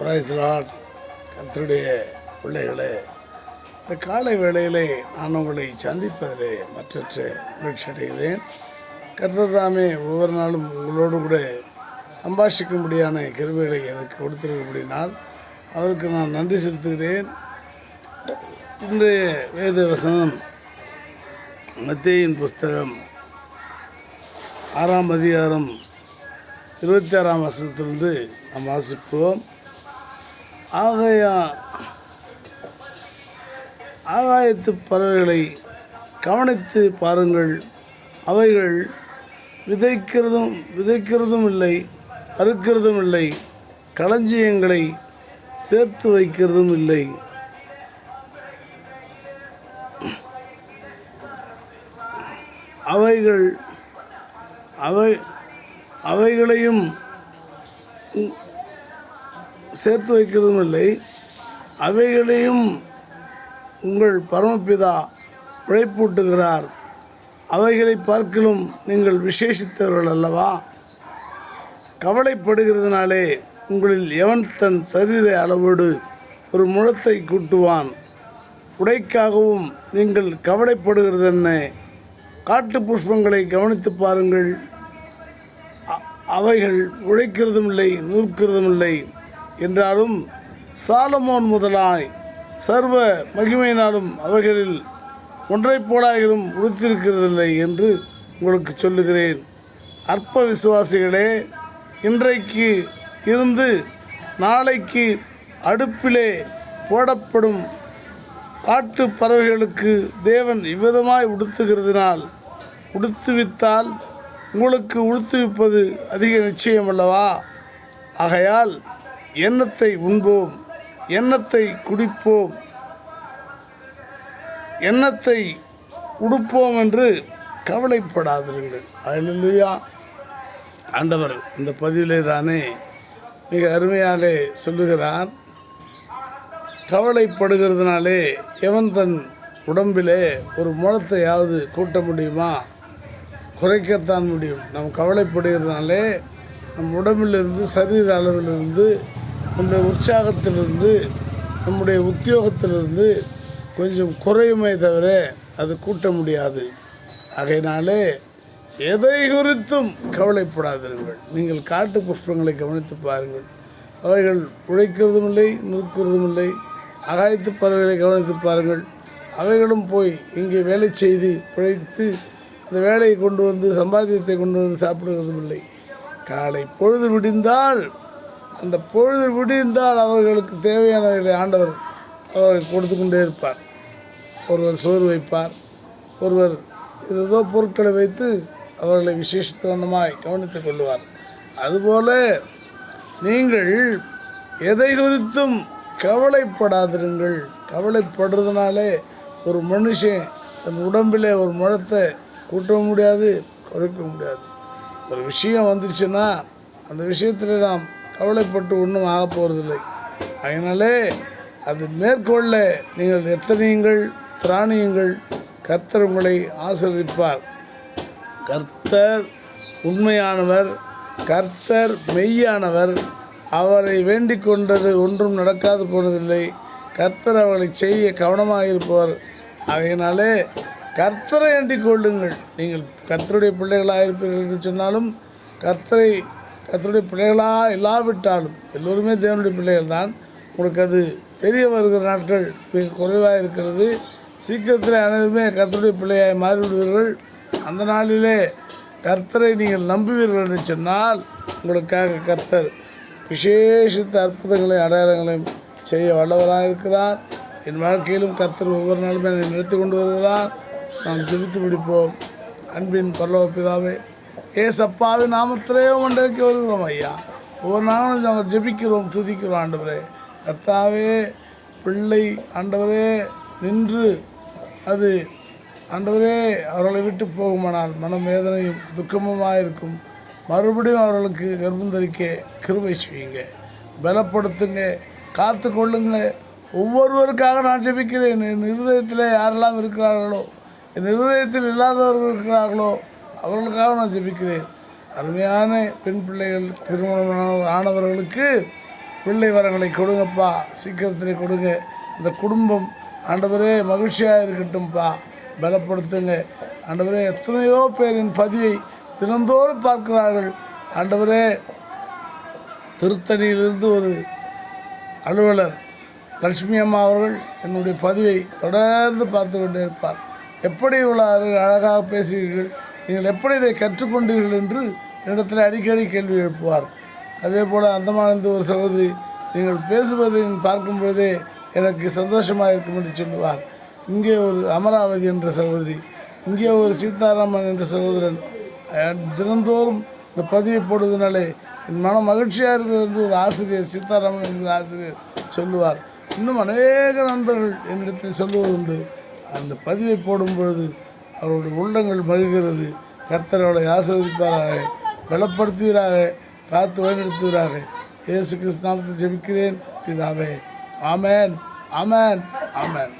Praise the Lord. கர்த்தருடைய பிள்ளைகளே, இந்த காலை வேளையிலே நான் உங்களை சந்திப்பதிலே மற்றற்ற மகிழ்ச்சி அடைகிறேன். கர்த்தர் தாமே ஒவ்வொரு நாளும் உங்களோடு கூட சம்பாஷிக்கும்படியான கிருபைகளை எனக்கு கொடுத்திருக்கபடினால் அவருக்கு நான் நன்றி செலுத்துகிறேன். இன்றைய வேத வசனம் மத்தேயின் புஸ்தகம் 6ஆம் அதிகாரம் 26ஆம் வசனத்திலிருந்து நாம் வாசிப்போம். ஆகாயத்து பறவைகளை கவனித்து பாருங்கள், அவைகள் விதைக்கிறதும் இல்லை, அறுக்கிறதும் இல்லை, களஞ்சியங்களை சேர்த்து வைக்கிறதும் இல்லை. அவைகளையும் சேர்த்து வைக்கிறதும் இல்லை. அவைகளையும் உங்கள் பரமபிதா பிழைப்பூட்டுகிறார். அவைகளை பார்க்கிலும் நீங்கள் விசேஷித்தவர்கள் அல்லவா? கவலைப்படுகிறதுனாலே உங்களில் எவன் தன் சரீர அளவோடு ஒரு முழத்தை கூட்டுவான்? உடைக்காகவும் நீங்கள் கவலைப்படுகிறதென்ன? காட்டு புஷ்பங்களை கவனித்து பாருங்கள், அவைகள் உழைக்கிறதும் இல்லை, நூற்கிறதும் இல்லை என்றாலும் சாலமோன் முதலாய் சர்வ மகிமையினாலும் அவைகளில் ஒன்றை போலாயிலும் உடுத்திருக்கிறதில்லை என்று உங்களுக்கு சொல்லுகிறேன். அற்ப விசுவாசிகளே, இன்றைக்கு இருந்து நாளைக்கு அடுப்பிலே போடப்படும் காட்டு பறவைகளுக்கு தேவன் இவ்விதமாய் உடுத்துவித்தால் உங்களுக்கு உடுத்துவிப்பது அதிக நிச்சயம் அல்லவா? ஆகையால் எண்ணத்தை உண்போம், எண்ணத்தை குடிப்போம், எண்ணத்தை உடுப்போம் என்று கவலைப்படாதிருங்கள். அல்லேலூயா. ஆண்டவர் இந்த பதிவிலே தானே மிக அருமையாலே சொல்லுகிறார், கவலைப்படுகிறதுனாலே எவன் தன் உடம்பிலே ஒரு முழத்தையாவது கூட்ட முடியுமா? குறைக்கத்தான் முடியும். நாம் கவலைப்படுகிறதுனாலே நம் உடம்பிலிருந்து, சரீர அளவிலிருந்து, நம்முடைய உற்சாகத்திலிருந்து, நம்முடைய உத்தியோகத்திலிருந்து கொஞ்சம் குறையுமே தவிர அது கூட்ட முடியாது. ஆகையினாலே எதை குறித்தும் கவலைப்படாதிருங்கள். நீங்கள் காட்டு புஷ்பங்களை கவனித்து பாருங்கள், அவைகள் உழைக்கிறதும் இல்லை, நூற்கிறதும் இல்லை. ஆகாயத்து பறவைகளை கவனித்து பாருங்கள், அவைகளும் போய் இங்கே வேலை செய்து பிழைத்து அந்த வேலையை கொண்டு வந்து சம்பாத்தியத்தை கொண்டு வந்து சாப்பிடுவதும் இல்லை. காலை பொழுது விடிந்தால் அவர்களுக்கு தேவையானவர்களை ஆண்டவர் அவர்கள் கொடுத்து கொண்டே இருப்பார். ஒருவர் சோறு வைப்பார், ஒருவர் ஏதோ பொருட்களை வைத்து அவர்களை விசேஷத்தனமாய் கவனித்துக் கொள்வார். அதுபோல நீங்கள் எதை குறித்தும் கவலைப்படாதிருங்கள். கவலைப்படுறதுனாலே ஒரு மனுஷன் தன் உடம்பில் ஒரு முழத்தை கூட்டவும் முடியாது, குறைக்க முடியாது. ஒரு விஷயம் வந்துருச்சுன்னா அந்த விஷயத்தில் நாம் கவலைப்பட்டு ஒன்றும் ஆக போகிறதில்லை. அதனாலே அது மேற்கொள்ள நீங்கள் எத்தனையுங்கள், திராணியுங்கள். கர்த்தர் உங்களை ஆசீர்வதிப்பார். கர்த்தர் உண்மையானவர், கர்த்தர் மெய்யானவர். அவரை வேண்டிக் கொண்டது ஒன்றும் நடக்காது போனதில்லை. கர்த்தர் அவர்களை செய்ய கவனமாக இருப்பவர். ஆகையினாலே கர்த்தரை வேண்டிக் கொள்ளுங்கள். நீங்கள் கர்த்தருடைய பிள்ளைகளாக இருப்பீர்கள் என்று சொன்னாலும், கர்த்தருடைய பிள்ளைகளாக இல்லாவிட்டாலும் எல்லோருமே தேவனுடைய பிள்ளைகள் தான். உங்களுக்கு அது தெரிய வருகிற நாட்கள் மிக குறைவாக இருக்கிறது. சீக்கிரத்தில் அனைவருமே கர்த்தருடைய பிள்ளையாய் மாறிவிடுவீர்கள். அந்த நாளிலே கர்த்தரை நீங்கள் நம்புவீர்கள் என்று சொன்னால் உங்களுக்காக கர்த்தர் விசேஷித்த அற்புதங்களையும் அடையாளங்களையும் செய்ய வல்லவராக இருக்கிறார். என் வாழ்க்கையிலும் கர்த்தர் ஒவ்வொரு நாளுமே என்னை நிறுத்தி கொண்டு வருகிறார். நாம் ஜெபித்து பிடிப்போம். அன்பின் பரலோக பிதாவே, ஏசப்பாவின் நாமத்திலே மண்டைக்கு வருகிறோம் ஐயா. ஒவ்வொரு நாளும் நாங்கள் ஜெபிக்கிறோம், துதிக்கிறோம். ஆண்டவரே, கர்த்தாவே, பிள்ளை ஆண்டவரே நின்று அது ஆண்டவரே அவர்களை விட்டு போகுமானால் மனம் வேதனையும் துக்கமுமாக இருக்கும். மறுபடியும் அவர்களுக்கு கர்ப்பம் தரிக்க கிருபை செய்யுங்க, பலப்படுத்துங்க, காத்து கொள்ளுங்க. ஒவ்வொருவருக்காக நான் ஜெபிக்கிறேன். என் இருதயத்தில் யாரெல்லாம் இருக்கிறார்களோ, என் இருதயத்தில் இல்லாதவர்கள் இருக்கிறார்களோ அவர்களுக்காக நான் ஜெபிக்கிறேன். அருமையான பெண் பிள்ளைகள் திருமணம் ஆனவர்களுக்கு பிள்ளை வரங்களை கொடுங்கப்பா, சீக்கிரத்திலே கொடுங்க. இந்த குடும்பம் ஆண்டவரே மகிழ்ச்சியாக இருக்கட்டும்ப்பா, பலப்படுத்துங்க ஆண்டவரே. எத்தனையோ பேரின் பதிவை தினந்தோறும் பார்க்கிறார்கள் ஆண்டவரே. திருத்தணியிலிருந்து ஒரு அலுவலர் லட்சுமி அம்மா அவர்கள் என்னுடைய பதிவை தொடர்ந்து பார்த்து கொண்டே இருப்பார். எப்படி இவ்வளோ அழகாக பேசுகிறீர்கள், நீங்கள் எப்படி இதை கற்றுக்கொண்டீர்கள் என்று என்னிடத்தில் அடிக்கடி கேள்வி எழுப்புவார். அதே போல் அந்தமானந்து ஒரு சகோதரி, நீங்கள் பேசுவதை பார்க்கும் பொழுதே எனக்கு சந்தோஷமாக இருக்கும் என்று சொல்லுவார். இங்கே ஒரு அமராவதி என்ற சகோதரி, இங்கே ஒரு சீதாராமன் என்ற சகோதரன் தினந்தோறும் இந்த பதிவை போடுவதனாலே என் மனம் மகிழ்ச்சியாக இருக்கிறது என்று ஒரு ஆசிரியர், சீதாராமன் என்கிற ஆசிரியர் சொல்லுவார். இன்னும் அநேக நண்பர்கள் என்னிடத்தில் சொல்லுவது உண்டு. அந்த பதிவை போடும் பொழுது அவர்களுடைய உள்ளங்கள் மகிழ்கிறது. கர்த்தர் அவளை ஆசீர்வதிப்பாராக, பலப்படுத்துவீராக, பார்த்து வழிநடத்துவீராக. இயேசு கிறிஸ்து நாமத்தில் ஜெபிக்கிறேன் பிதாவே. ஆமென், ஆமென், ஆமென்.